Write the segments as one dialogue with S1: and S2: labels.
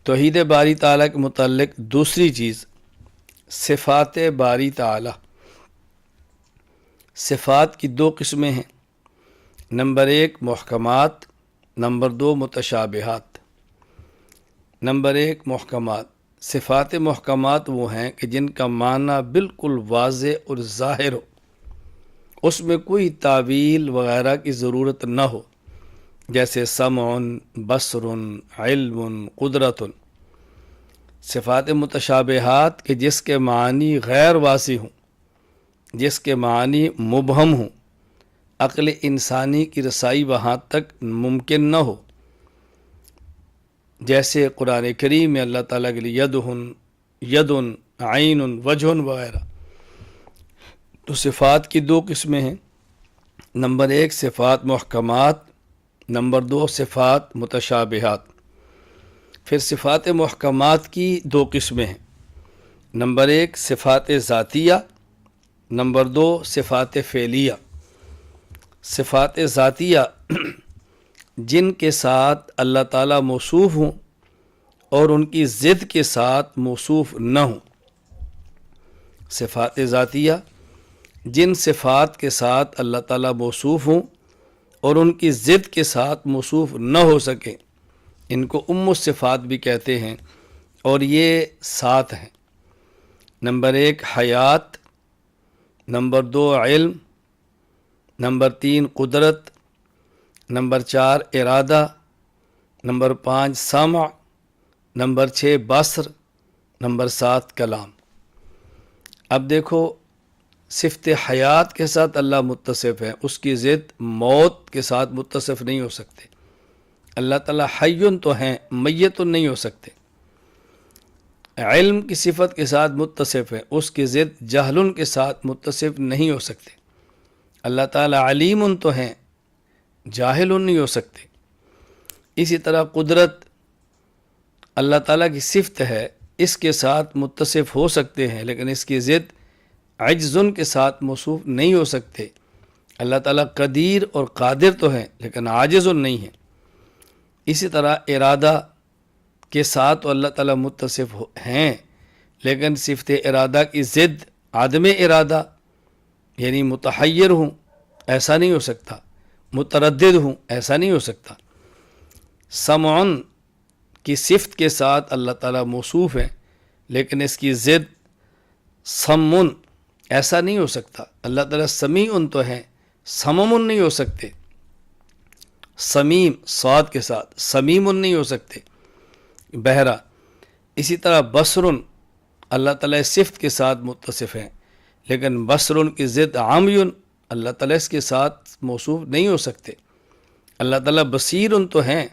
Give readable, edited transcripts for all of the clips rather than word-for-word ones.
S1: توحید باری تعالیٰ کے متعلق دوسری چیز صفات باری تعالیٰ۔ صفات کی دو قسمیں ہیں، نمبر 1 محکمات، نمبر 2 متشابہات۔ نمبر 1 محکمات۔ صفات محکمات وہ ہیں کہ جن کا معنی بالکل واضح اور ظاہر ہو، اس میں کوئی تعویل وغیرہ کی ضرورت نہ ہو، جیسے سمع، بصر، علم، قدرت۔ صفات متشابہات کہ جس کے معنی غیر واضح ہوں، جس کے معنی مبہم ہوں، عقل انسانی کی رسائی وہاں تک ممکن نہ ہو، جیسے قرآن کریم میں اللہ تعالیٰ کے لیے ید، عین، وجہ وغیرہ۔ تو صفات کی دو قسمیں ہیں، نمبر 1 صفات محکمات، نمبر 2 صفات متشابہات۔ پھر صفات محکمات کی دو قسمیں ہیں، نمبر 1 صفات ذاتیہ، نمبر 2 صفات فعلیہ۔ صفات ذاتیہ جن کے ساتھ اللہ تعالیٰ موصوف ہوں اور ان کی ضد کے ساتھ موصوف نہ ہوں۔ صفات ذاتیہ جن صفات کے ساتھ اللہ تعالیٰ موصوف ہوں اور ان کی ضد کے ساتھ موصوف نہ ہو سکیں، ان کو الصفات بھی کہتے ہیں، اور یہ 7 ہیں۔ نمبر 1 حیات، نمبر 2 علم، نمبر 3 قدرت، نمبر 4 ارادہ، نمبر 5 سمع، نمبر 6 بصر، نمبر 7 کلام۔ اب دیکھو، صفت حیات کے ساتھ اللہ متصف ہے، اس کی ضد موت کے ساتھ متصف نہیں ہو سکتے۔ اللہ تعالیٰ حی تو ہیں، میت نہیں ہو سکتے۔ علم کی صفت کے ساتھ متصف ہے، اس کی ضد جہل کے ساتھ متصف نہیں ہو سکتے۔ اللہ تعالیٰ علیم تو ہیں، جاہل نہیں ہو سکتے۔ اسی طرح قدرت اللہ تعالیٰ کی صفت ہے، اس کے ساتھ متصف ہو سکتے ہیں، لیکن اس کی ضد عجز کے ساتھ موصوف نہیں ہو سکتے۔ اللہ تعالیٰ قدیر اور قادر تو ہیں، لیکن عاجز نہیں ہیں۔ اسی طرح ارادہ کے ساتھ اللہ تعالیٰ متصف ہیں، لیکن صفت ارادہ کی ضد عدم ارادہ، یعنی متحیر ہوں، ایسا نہیں ہو سکتا، متردد ہوں، ایسا نہیں ہو سکتا۔ سمع کی صفت کے ساتھ اللہ تعالیٰ موصوف ہیں، لیکن اس کی ضد سمع، ایسا نہیں ہو سکتا۔ اللہ تعالیٰ سمیع تو ہیں، سمم نہیں ہو سکتے۔ سمیم صاد کے ساتھ سمیم نہیں ہو سکتے، بہرہ۔ اسی طرح بصر اللہ تعالیٰ صفت کے ساتھ متصف ہیں، لیکن بصر کی ضد عامی، اللہ تعالیٰ اس کے ساتھ موصوف نہیں ہو سکتے۔ اللہ تعالیٰ بصیر تو ہیں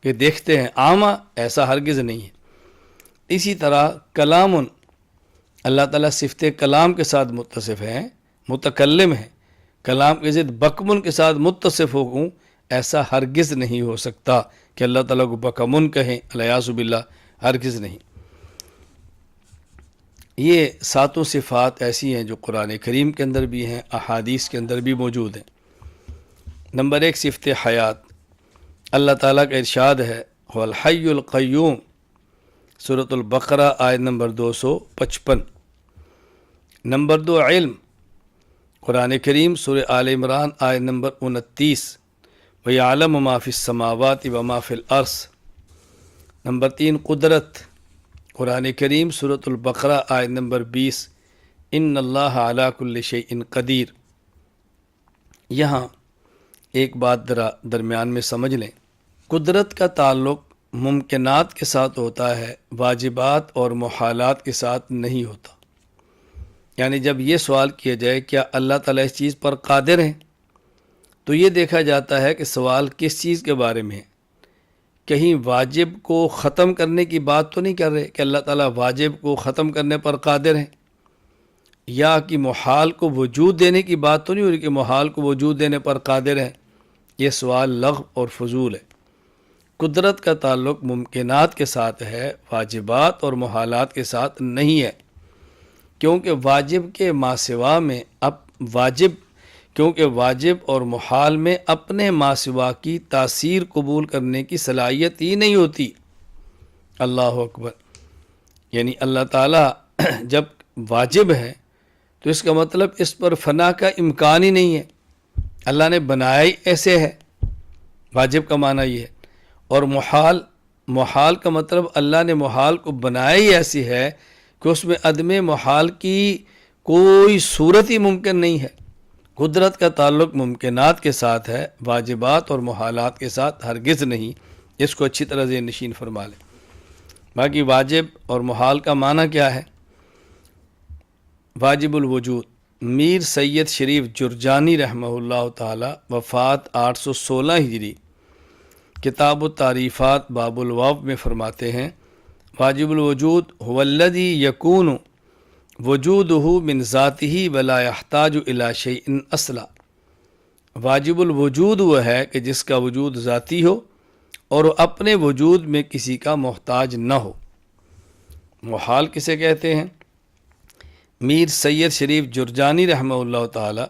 S1: کہ دیکھتے ہیں، اعمیٰ ایسا ہرگز نہیں ہے۔ اسی طرح کلام اللہ تعالیٰ صفت کلام کے ساتھ متصف ہیں، متکلم ہیں، کلام کی ضد بکمن کے ساتھ متصف ہوں، ایسا ہرگز نہیں ہو سکتا کہ اللہ تعالیٰ کو بکمن کہیں، الیاذ باللہ، ہرگز نہیں۔ یہ 7 صفات ایسی ہیں جو قرآن کریم کے اندر بھی ہیں، احادیث کے اندر بھی موجود ہیں۔ نمبر 1 صفت حیات، اللہ تعالیٰ کا ارشاد ہے هو الحی القیوم، سورۃ البقرہ آیت نمبر 255۔ نمبر 2 علم، قرآن کریم سورہ آل عمران آیت نمبر 29، وَيَعْلَمُ مَا فِي السَّمَاوَاتِ وَمَا فِي الْأَرْضِ۔ نمبر 3 قدرت، قرآن کریم سورۃ البقرہ آیت نمبر 20، ان اللہ علی کل شیء قدیر۔ یہاں ایک بات درمیان میں سمجھ لیں، قدرت کا تعلق ممکنات کے ساتھ ہوتا ہے، واجبات اور محالات کے ساتھ نہیں ہوتا۔ یعنی جب یہ سوال کیا جائے کیا اللہ تعالیٰ اس چیز پر قادر ہیں، تو یہ دیکھا جاتا ہے کہ سوال کس چیز کے بارے میں ہے۔ کہیں واجب کو ختم کرنے کی بات تو نہیں کر رہے کہ اللہ تعالیٰ واجب کو ختم کرنے پر قادر ہیں، یا کہ محال کو وجود دینے کی بات تو نہیں ہو رہی کہ محال کو وجود دینے پر قادر ہیں۔ یہ سوال لغو اور فضول ہے۔ قدرت کا تعلق ممکنات کے ساتھ ہے، واجبات اور محالات کے ساتھ نہیں ہے، کیونکہ واجب اور محال میں اپنے ماسوا کی تاثیر قبول کرنے کی صلاحیت ہی نہیں ہوتی۔ اللہ اکبر. یعنی اللہ تعالیٰ جب واجب ہے تو اس کا مطلب اس پر فنا کا امکان ہی نہیں ہے. اللہ نے بنایا ہی ایسے ہے، واجب کا معنی یہ ہے. اور محال کا مطلب اللہ نے محال کو بنایا ہی ایسی ہے کہ اس میں عدم محال کی کوئی صورت ہی ممکن نہیں ہے. قدرت کا تعلق ممکنات کے ساتھ ہے، واجبات اور محالات کے ساتھ ہرگز نہیں. اس کو اچھی طرح ذہن نشین فرما لیں. باقی واجب اور محال کا معنی کیا ہے؟ واجب الوجود. میر سید شریف جرجانی رحمہ اللہ تعالی وفات 816 ہجری، کتاب التعریفات باب الواب میں فرماتے ہیں واجب الوجود هو الذی یکون وجودہ من ذاتہ ولا یحتاج الی شیء اصلا. واجب الوجود وہ ہے کہ جس کا وجود ذاتی ہو اور وہ اپنے وجود میں کسی کا محتاج نہ ہو. محال کسے کہتے ہیں؟ میر سید شریف جرجانی رحمہ اللہ تعالی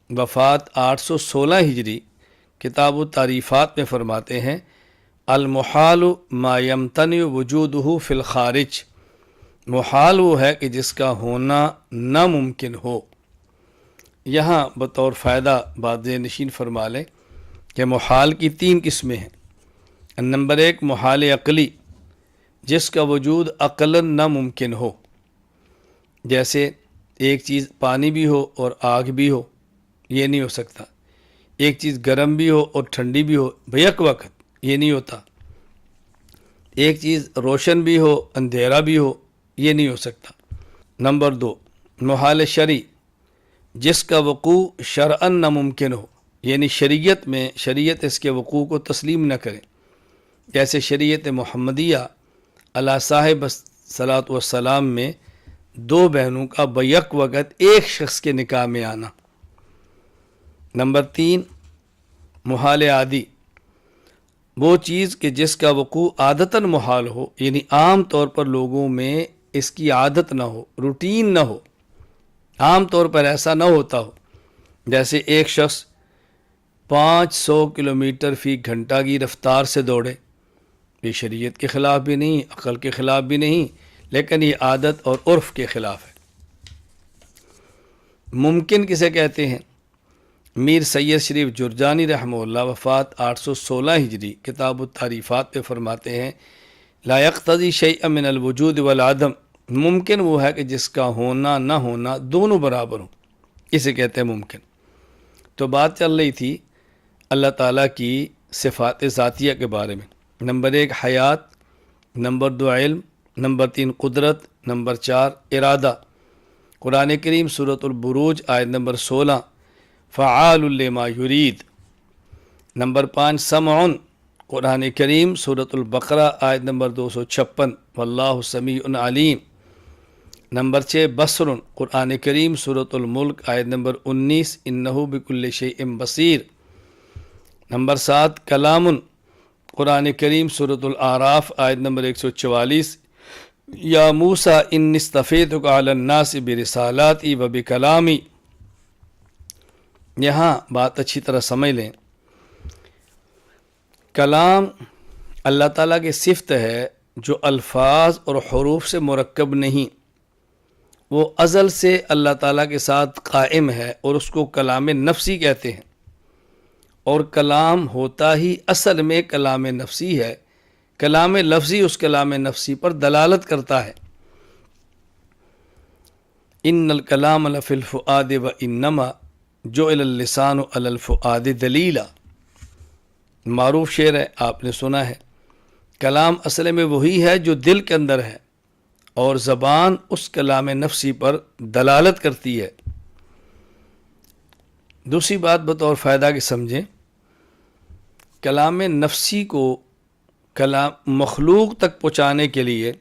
S1: وفات 816 ہجری، کتاب التعریفات میں فرماتے ہیں المحال ما یمتنع وجودہ فی الخارج. محال وہ ہے کہ جس کا ہونا ناممکن ہو. یہاں بطور فائدہ بات ذہن نشین فرما لیں کہ محال کی 3 قسمیں ہیں. نمبر 1 محال عقلی، جس کا وجود عقلاً ناممکن ہو. جیسے ایک چیز پانی بھی ہو اور آگ بھی ہو، یہ نہیں ہو سکتا. ایک چیز گرم بھی ہو اور ٹھنڈی بھی ہو بیک وقت، یہ نہیں ہوتا. ایک چیز روشن بھی ہو اندھیرا بھی ہو، یہ نہیں ہو سکتا. نمبر 2 محال شرعی، جس کا وقوع شرعاً ناممکن ہو، یعنی شریعت اس کے وقوع کو تسلیم نہ کرے. جیسے شریعت محمدیہ علی صاحب صلاۃ والسلام میں 2 بہنوں کا بیک وقت ایک شخص کے نکاح میں آنا. نمبر 3 محال عادی، وہ چیز کہ جس کا وقوع عادتاً محال ہو، یعنی عام طور پر لوگوں میں اس کی عادت نہ ہو، روٹین نہ ہو، عام طور پر ایسا نہ ہوتا ہو. جیسے ایک شخص 500 کلومیٹر فی گھنٹہ کی رفتار سے دوڑے، یہ شریعت کے خلاف بھی نہیں، عقل کے خلاف بھی نہیں، لیکن یہ عادت اور عرف کے خلاف ہے. ممکن کسے کہتے ہیں؟ میر سید شریف جرجانی رحمہ اللہ وفات 816 ہجری، کتاب التعریفات پہ فرماتے ہیں لا یقتضی شیئا من الوجود والعدم. ممکن وہ ہے کہ جس کا ہونا نہ ہونا دونوں برابر ہوں، اسے کہتے ہیں ممکن. تو بات چل رہی تھی اللہ تعالیٰ کی صفات ذاتیہ کے بارے میں. نمبر 1 حیات، نمبر 2 علم، نمبر 3 قدرت، نمبر 4 ارادہ. قرآن کریم سورۃ البروج آیت نمبر 16 فعال لما یرید. نمبر 5 سمع، قرآن کریم سورۃ البقرہ آیت نمبر 256 واللہ سمیع علیم. نمبر 6 بصر، قرآن کریم سورۃ الملک آیت نمبر 19 انہ بکل شیء بصیر. نمبر 7 کلام، قرآن کریم سورۃ الاعراف آیت نمبر 144 یا موسیٰ انی اصطفیتک علی الناس برسالاتی و بکلامی. یہاں بات اچھی طرح سمجھ لیں، کلام اللہ تعالیٰ کی صفت ہے جو الفاظ اور حروف سے مرکب نہیں، وہ ازل سے اللہ تعالیٰ کے ساتھ قائم ہے اور اس کو کلام نفسی کہتے ہیں. اور کلام ہوتا ہی اصل میں کلام نفسی ہے. کلام لفظی اس کلام نفسی پر دلالت کرتا ہے. ان الکلام لفی الفؤاد و انما جعل اللسان علی الفؤاد دلیلا. معروف شعر ہے، آپ نے سنا ہے. کلام اصل میں وہی ہے جو دل کے اندر ہے اور زبان اس کلام نفسی پر دلالت کرتی ہے. دوسری بات بطور فائدہ کے سمجھیں، کلام نفسی کو کلام مخلوق تک پہنچانے کے لیے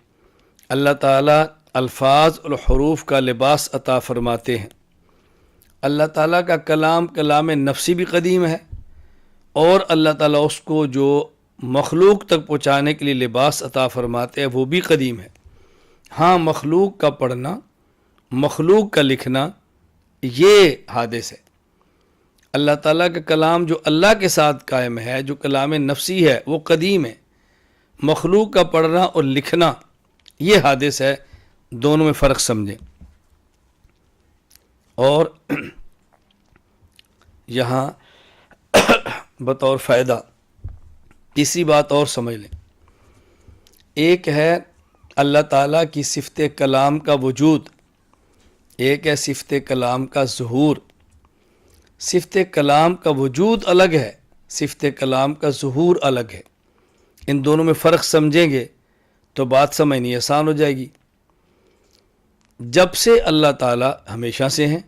S1: اللہ تعالیٰ الفاظ اور حروف کا لباس عطا فرماتے ہیں. اللہ تعالیٰ کا کلام کلام نفسی بھی قدیم ہے اور اللہ تعالیٰ اس کو جو مخلوق تک پہنچانے کے لیے لباس عطا فرماتے ہیں وہ بھی قدیم ہے. ہاں مخلوق کا پڑھنا، مخلوق کا لکھنا یہ حادث ہے. اللہ تعالیٰ کا کلام جو اللہ کے ساتھ قائم ہے، جو کلام نفسی ہے، وہ قدیم ہے. مخلوق کا پڑھنا اور لکھنا یہ حادث ہے، دونوں میں فرق سمجھیں۔ اور یہاں بطور فائدہ تیسری بات اور سمجھ لیں، ایک ہے اللہ تعالیٰ کی صفت کلام کا وجود، ایک ہے صفت کلام کا ظہور۔ صفت کلام کا وجود الگ ہے، صفت کلام کا ظہور الگ ہے۔ ان دونوں میں فرق سمجھیں گے تو بات سمجھنی آسان ہو جائے گی۔ جب سے اللہ تعالیٰ ہمیشہ سے ہیں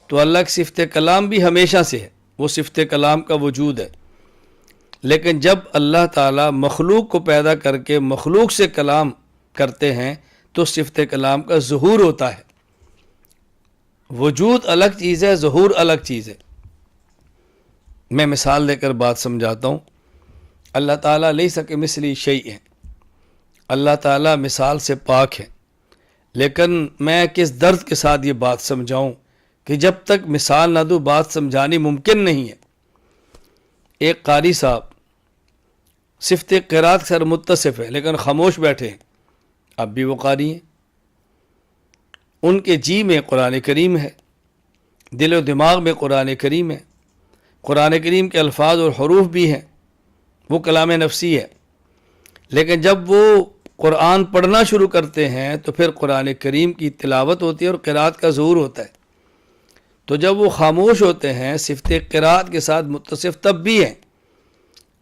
S1: تو اللہ کی صفت کلام بھی ہمیشہ سے ہے، وہ صفت کلام کا وجود ہے۔ لیکن جب اللہ تعالیٰ مخلوق کو پیدا کر کے مخلوق سے کلام کرتے ہیں تو صفت کلام کا ظہور ہوتا ہے۔ وجود الگ چیز ہے، ظہور الگ چیز ہے۔ میں مثال دے کر بات سمجھاتا ہوں۔ اللہ تعالیٰ لیس کمثلہ شیء، اللہ تعالیٰ مثال سے پاک ہے، لیکن میں کس درد کے ساتھ یہ بات سمجھاؤں کہ جب تک مثال نہ دوں بات سمجھانی ممکن نہیں ہے۔ ایک قاری صاحب صفت قرات سر متصف ہے لیکن خاموش بیٹھے ہیں، اب بھی وہ قاری ہیں۔ ان کے جی میں قرآن کریم ہے، دل و دماغ میں قرآن کریم ہے، قرآن کریم کے الفاظ اور حروف بھی ہیں، وہ کلام نفسی ہے۔ لیکن جب وہ قرآن پڑھنا شروع کرتے ہیں تو پھر قرآن کریم کی تلاوت ہوتی ہے اور قرات کا ظہور ہوتا ہے۔ تو جب وہ خاموش ہوتے ہیں صفت قرات کے ساتھ متصف تب بھی ہیں،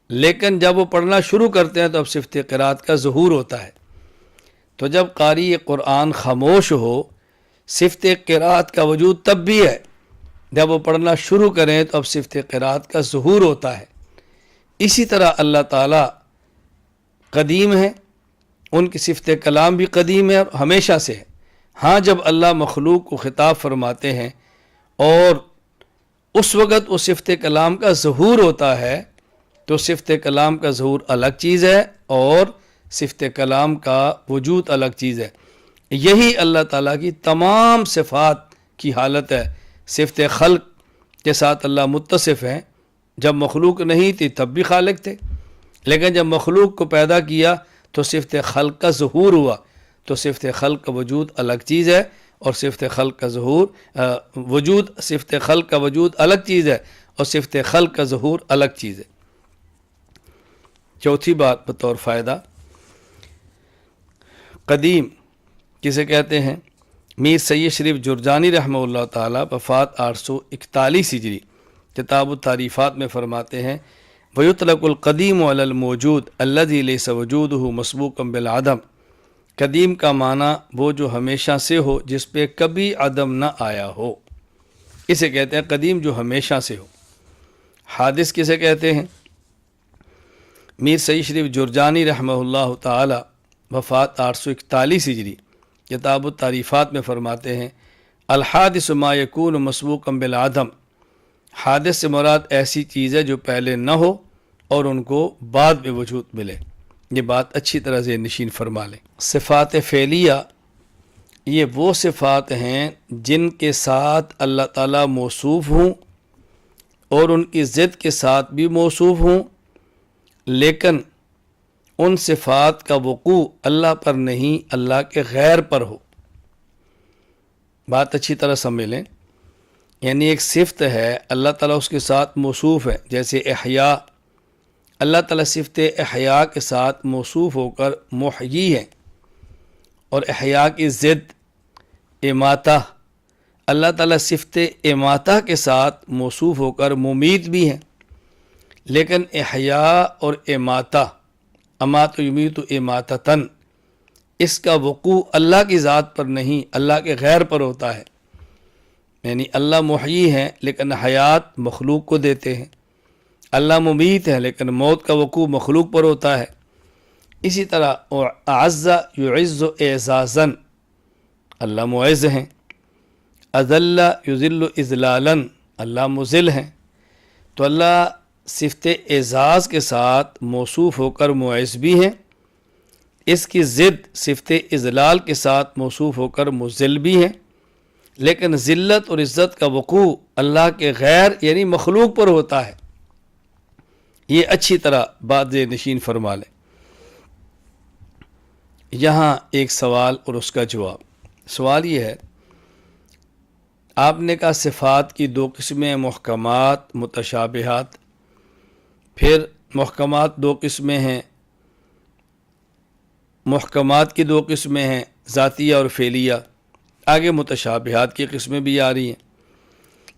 S1: لیکن جب وہ پڑھنا شروع کرتے ہیں تو اب صفت قرات کا ظہور ہوتا ہے۔ تو جب قاری قرآن خاموش ہو صفت قرات کا وجود تب بھی ہے، جب وہ پڑھنا شروع کریں تو اب صفت قرات کا ظہور ہوتا ہے۔ اسی طرح اللہ تعالیٰ قدیم ہے، ان کی صفت کلام بھی قدیم ہے اور ہمیشہ سے ہے۔ ہاں جب اللہ مخلوق کو خطاب فرماتے ہیں اور اس وقت وہ صفت کلام کا ظہور ہوتا ہے تو صفت کلام کا ظہور الگ چیز ہے اور صفت کلام کا وجود الگ چیز ہے۔ یہی اللہ تعالیٰ کی تمام صفات کی حالت ہے۔ صفت خلق کے ساتھ اللہ متصف ہیں، جب مخلوق نہیں تھی تب بھی خالق تھے، لیکن جب مخلوق کو پیدا کیا تو صفت خلق کا ظہور ہوا، تو صفت خلق کا وجود الگ چیز ہے اور صفت خلق کا ظہور صفت خلق کا وجود الگ چیز ہے اور صفت خلق کا ظہور الگ چیز ہے۔ چوتھی بات بطور فائدہ، قدیم کسے کہتے ہیں؟ میر سید شریف جرجانی رحمہ اللہ تعالیٰ وفات 841 ہجری کتاب التعریفات میں فرماتے ہیں وَيُطْلَقُ الْقَدِيمُ عَلَى الْمَوْجُودِ الَّذِي لَيْسَ وُجُودُهُ مَسْبُوقًا بِالْعَدَمِ۔ قدیم کا معنی وہ جو ہمیشہ سے ہو، جس پہ کبھی عدم نہ آیا ہو، اسے کہتے ہیں قدیم جو ہمیشہ سے ہو۔ حادث کسے کہتے ہیں؟ میر سید شریف جرجانی رحمہ اللہ تعالی وفات 841 ہجری کتاب التعریفات میں فرماتے ہیں الحادث ما یکون مسبوقا بالعدم، حادث سے مراد ایسی چیز ہے جو پہلے نہ ہو اور ان کو بعد میں وجود ملے۔ یہ بات اچھی طرح ذہن نشین فرما لیں۔ صفات فعلیہ یہ وہ صفات ہیں جن کے ساتھ اللہ تعالیٰ موصوف ہوں اور ان کی ضد کے ساتھ بھی موصوف ہوں، لیکن ان صفات کا وقوع اللہ پر نہیں، اللہ کے غیر پر ہو۔ بات اچھی طرح سمجھ لیں، یعنی ایک صفت ہے اللہ تعالیٰ اس کے ساتھ موصوف ہے، جیسے احیاء، اللہ تعالیٰ صفت احیاء کے ساتھ موصوف ہو کر محیی ہے، اور احیاء کی ضد اماتہ، اللہ تعالیٰ صفت اماتہ کے ساتھ موصوف ہو کر ممیت بھی ہیں۔ لیکن احیاء اور اماتہ، امات و یمیت و اماتتن، اس کا وقوع اللہ کی ذات پر نہیں، اللہ کے غیر پر ہوتا ہے۔ یعنی اللہ محیی ہے لیکن حیات مخلوق کو دیتے ہیں، اللہ ممیت ہے لیکن موت کا وقوع مخلوق پر ہوتا ہے۔ اسی طرح اعز یعز اعزازن، اللہ معز ہیں، اذل یذل اذلالا، اللہ مذل ہیں۔ تو اللہ صفت اعزاز کے ساتھ موصوف ہو کر معز بھی ہیں، اس کی ضد صفت اذلال کے ساتھ موصوف ہو کر مذل بھی ہیں، لیکن ذلت اور عزت کا وقوع اللہ کے غیر یعنی مخلوق پر ہوتا ہے۔ یہ اچھی طرح بات نشین فرما لیں۔ یہاں ایک سوال اور اس کا جواب۔ سوال یہ ہے، آپ نے کہا صفات کی دو قسمیں، محکمات، متشابہات۔ پھر محکمات دو قسمیں ہیں، محکمات کی دو قسمیں ہیں، ذاتیہ اور فعلیہ۔ آگے متشابہات کی قسمیں بھی آ رہی ہیں۔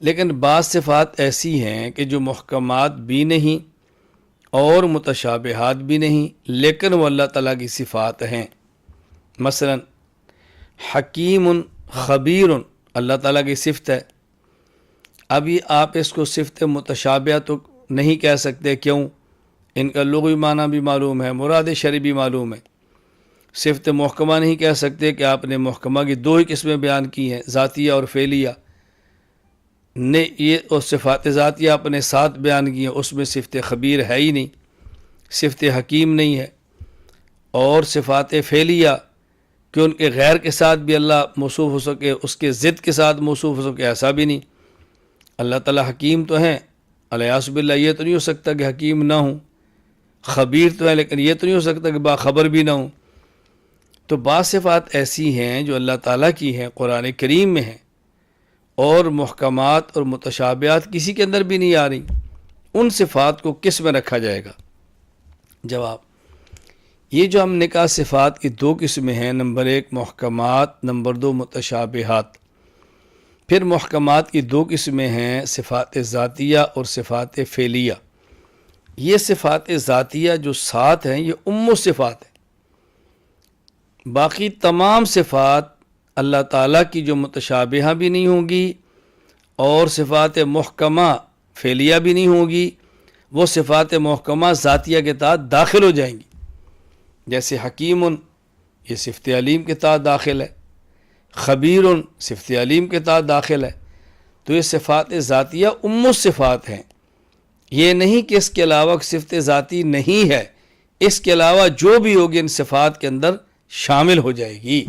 S1: لیکن بعض صفات ایسی ہیں کہ جو محکمات بھی نہیں اور متشابہات بھی نہیں، لیکن وہ اللہ تعالیٰ کی صفات ہیں۔ مثلا حکیم خبیر اللہ تعالیٰ کی صفت ہے۔ ابھی آپ اس کو صفت متشابہہ تو نہیں کہہ سکتے، کیوں؟ ان کا لغوی معنی بھی معلوم ہے، مراد شرعی بھی معلوم ہے۔ صفت محکمہ نہیں کہہ سکتے کہ آپ نے محکمہ کی دو ہی قسمیں بیان کی ہیں، ذاتیہ اور فعلیہ۔ نے یہ اور صفات ذاتیہ آپ نے ساتھ بیان کی ہیں، اس میں صفت خبیر ہے ہی نہیں، صفت حکیم نہیں ہے۔ اور صفات فعلیہ کہ ان کے غیر کے ساتھ بھی اللہ موصوف ہو سکے، اس کے ضد کے ساتھ موصوف ہو سکے، ایسا بھی نہیں۔ اللہ تعالیٰ حکیم تو ہیں، الیاذ باللہ یہ تو نہیں ہو سکتا کہ حکیم نہ ہوں۔ خبیر تو ہے، لیکن یہ تو نہیں ہو سکتا کہ باخبر بھی نہ ہوں۔ تو بعض صفات ایسی ہیں جو اللہ تعالیٰ کی ہیں، قرآن کریم میں ہیں، اور محکمات اور متشابہات کسی کے اندر بھی نہیں آ رہی۔ ان صفات کو کس میں رکھا جائے گا؟ جواب، یہ جو ہم نے کہا صفات کی دو قسمیں ہیں، نمبر ایک محکمات، نمبر دو متشابہات۔ پھر محکمات کی دو قسمیں ہیں، صفات ذاتیہ اور صفات فعلیہ۔ یہ صفات ذاتیہ جو سات ہیں یہ الصفات ہیں۔ باقی تمام صفات اللہ تعالیٰ کی جو متشابہہ بھی نہیں ہوں گی اور صفات محکمہ فعلیہ بھی نہیں ہوں گی، وہ صفات محکمہ ذاتیہ کے تحت داخل ہو جائیں گی۔ جیسے حکیم یہ صفت علیم کے تحت داخل ہے، خبیر صفت علیم کے تحت داخل ہے۔ تو یہ صفات ذاتیہ الصفات ہیں۔ یہ نہیں کہ اس کے علاوہ صفت ذاتی نہیں ہے، اس کے علاوہ جو بھی ہوگی ان صفات کے اندر شامل ہو جائے گی۔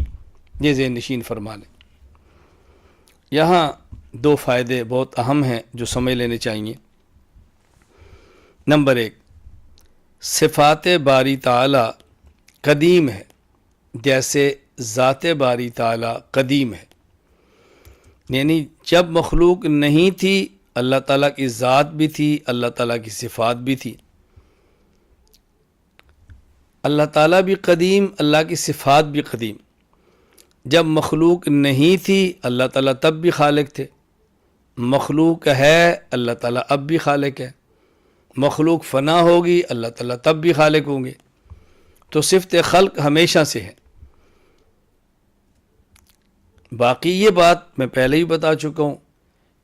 S1: یہ ذہن نشین فرما لیں۔ یہاں دو فائدے بہت اہم ہیں جو سمجھ لینے چاہیے۔ نمبر ایک، صفات باری تعالی قدیم ہے، جیسے ذات باری تعالی قدیم ہے۔ یعنی جب مخلوق نہیں تھی اللہ تعالیٰ کی ذات بھی تھی، اللہ تعالیٰ کی صفات بھی تھی۔ اللہ تعالیٰ بھی قدیم، اللہ کی صفات بھی قدیم۔ جب مخلوق نہیں تھی اللہ تعالیٰ تب بھی خالق تھے، مخلوق ہے اللہ تعالیٰ اب بھی خالق ہے، مخلوق فنا ہوگی اللہ تعالیٰ تب بھی خالق ہوں گے۔ تو صفت خلق ہمیشہ سے ہے۔ باقی یہ بات میں پہلے ہی بتا چکا ہوں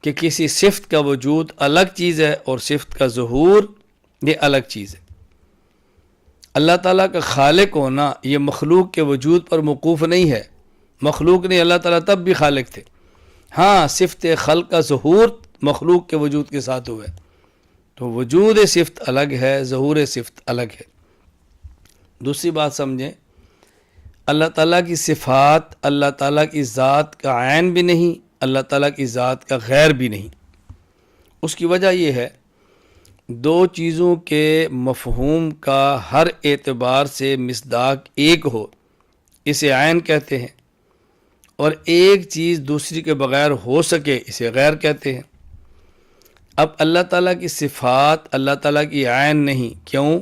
S1: کہ کسی صفت کا وجود الگ چیز ہے اور صفت کا ظہور یہ الگ چیز ہے۔ اللہ تعالیٰ کا خالق ہونا یہ مخلوق کے وجود پر موقوف نہیں ہے، مخلوق نہیں، اللہ تعالیٰ تب بھی خالق تھے۔ ہاں صفت خلق کا ظہور مخلوق کے وجود کے ساتھ ہوا ہے، تو وجود صفت الگ ہے، ظہور صفت الگ ہے۔ دوسری بات سمجھیں، اللہ تعالیٰ کی صفات اللہ تعالیٰ کی ذات کا عین بھی نہیں، اللہ تعالیٰ کی ذات کا غیر بھی نہیں۔ اس کی وجہ یہ ہے، دو چیزوں کے مفہوم کا ہر اعتبار سے مصداق ایک ہو اسے عین کہتے ہیں، اور ایک چیز دوسری کے بغیر ہو سکے اسے غیر کہتے ہیں۔ اب اللہ تعالیٰ کی صفات اللہ تعالیٰ کی عین نہیں، کیوں؟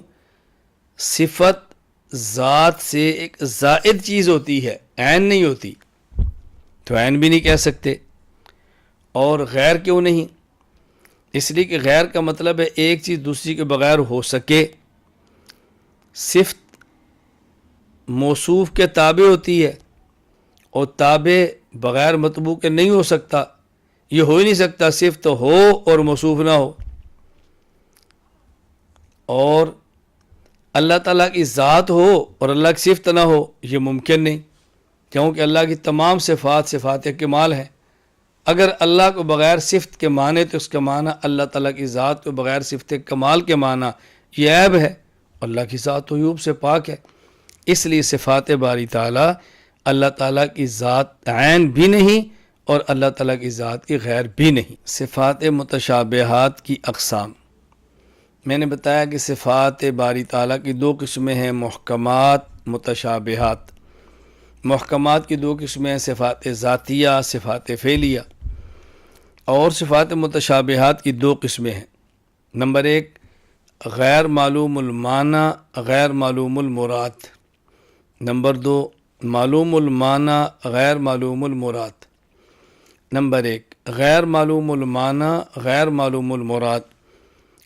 S1: صفت ذات سے ایک زائد چیز ہوتی ہے، عین نہیں ہوتی، تو عین بھی نہیں کہہ سکتے۔ اور غیر کیوں نہیں؟ اس لیے کہ غیر کا مطلب ہے ایک چیز دوسری کے بغیر ہو سکے۔ صفت موصوف کے تابع ہوتی ہے، اور تابع بغیر مطبوع کے نہیں ہو سکتا، یہ ہو ہی نہیں سکتا، صفت ہو اور موصوف نہ ہو۔ اور اللہ تعالیٰ کی ذات ہو اور اللہ کی صفت نہ ہو، یہ ممکن نہیں، کیونکہ اللہ کی تمام صفات صفات کمال ہیں۔ اگر اللہ کو بغیر صفت کے مانے تو اس کا معنی اللہ تعالیٰ کی ذات کو بغیر صفت کمال کے معنی یہ عیب ہے، اللہ کی ذات تو عیوب سے پاک ہے۔ اس لیے صفات باری تعالیٰ اللہ تعالیٰ کی ذات عین بھی نہیں اور اللہ تعالیٰ کی ذات کی غیر بھی نہیں۔ صفات متشابہات کی اقسام، میں نے بتایا کہ صفات باری تعالیٰ کی دو قسمیں ہیں، محکمات، متشابہات۔ محکمات کی 2 قسمیں ہیں، صفات ذاتیہ، صفات فعلیہ، اور صفات متشابہات کی 2 قسمیں ہیں۔ نمبر 1 غیر معلوم المعنی، غیر معلوم المراد۔ نمبر 2 معلوم المعنی، غیر معلوم المراد۔ نمبر 1 غیر معلوم المعنی، غیر معلوم المراد،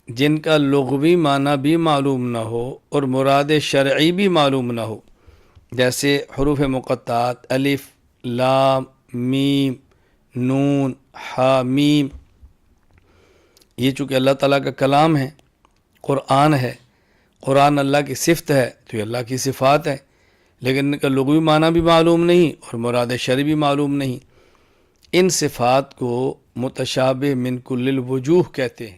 S1: جن کا لغوی معنی بھی معلوم نہ ہو اور مراد شرعی بھی معلوم نہ ہو، جیسے حروف مقطعات الف، لام، میم، نون، ہا، میم۔ یہ چونکہ اللہ تعالیٰ کا کلام ہے، قرآن ہے، قرآن اللہ کی صفت ہے تو یہ اللہ کی صفات ہے، لیکن ان کا لغوی معنی بھی معلوم نہیں اور مراد شرعی بھی معلوم نہیں۔ ان صفات کو متشابہ من کل الوجوہ کہتے ہیں۔